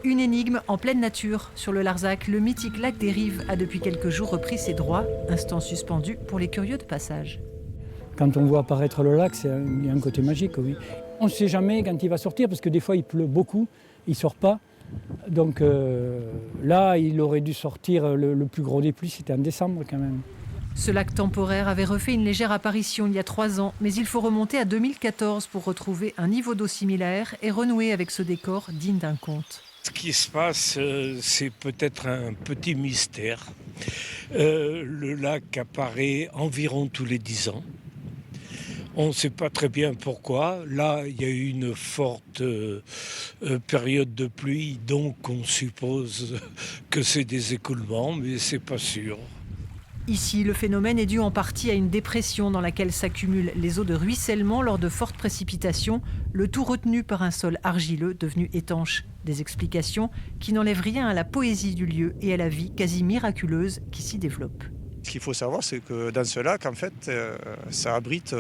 Une énigme en pleine nature. Sur le Larzac, le mythique lac des Rives a depuis quelques jours repris ses droits, instant suspendu pour les curieux de passage. Quand on voit apparaître le lac, il y a un côté magique, oui. On ne sait jamais quand il va sortir, parce que des fois il pleut beaucoup, il ne sort pas. Donc là, il aurait dû sortir, le plus gros des pluies, c'était en décembre quand même. Ce lac temporaire avait refait une légère apparition il y a 3 ans, mais il faut remonter à 2014 pour retrouver un niveau d'eau similaire et renouer avec ce décor digne d'un conte. Ce qui se passe, c'est peut-être un petit mystère. Le lac apparaît environ tous les 10 ans. On ne sait pas très bien pourquoi. Là, il y a eu une forte période de pluie, donc on suppose que c'est des écoulements, mais c'est pas sûr. Ici, le phénomène est dû en partie à une dépression dans laquelle s'accumulent les eaux de ruissellement lors de fortes précipitations, le tout retenu par un sol argileux devenu étanche. Des explications qui n'enlèvent rien à la poésie du lieu et à la vie quasi miraculeuse qui s'y développe. Ce qu'il faut savoir, c'est que dans ce lac, en fait, ça abrite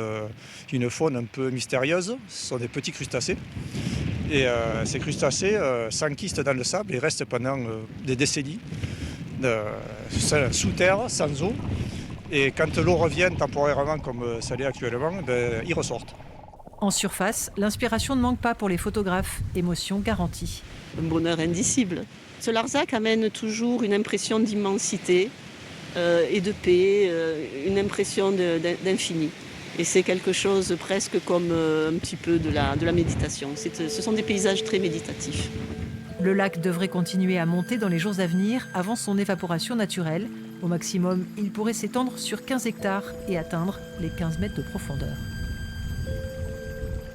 une faune un peu mystérieuse. Ce sont des petits crustacés. Et ces crustacés s'enquistent dans le sable et restent pendant des décennies sous terre, sans eau. Et quand l'eau revient temporairement, comme ça l'est actuellement, ils ressortent. En surface, l'inspiration ne manque pas pour les photographes. Émotion garantie. Un bonheur indicible. Ce Larzac amène toujours une impression d'immensité et de paix, une impression d'infini. Et c'est quelque chose presque comme un petit peu de la méditation. Ce sont des paysages très méditatifs. Le lac devrait continuer à monter dans les jours à venir avant son évaporation naturelle. Au maximum, il pourrait s'étendre sur 15 hectares et atteindre les 15 mètres de profondeur.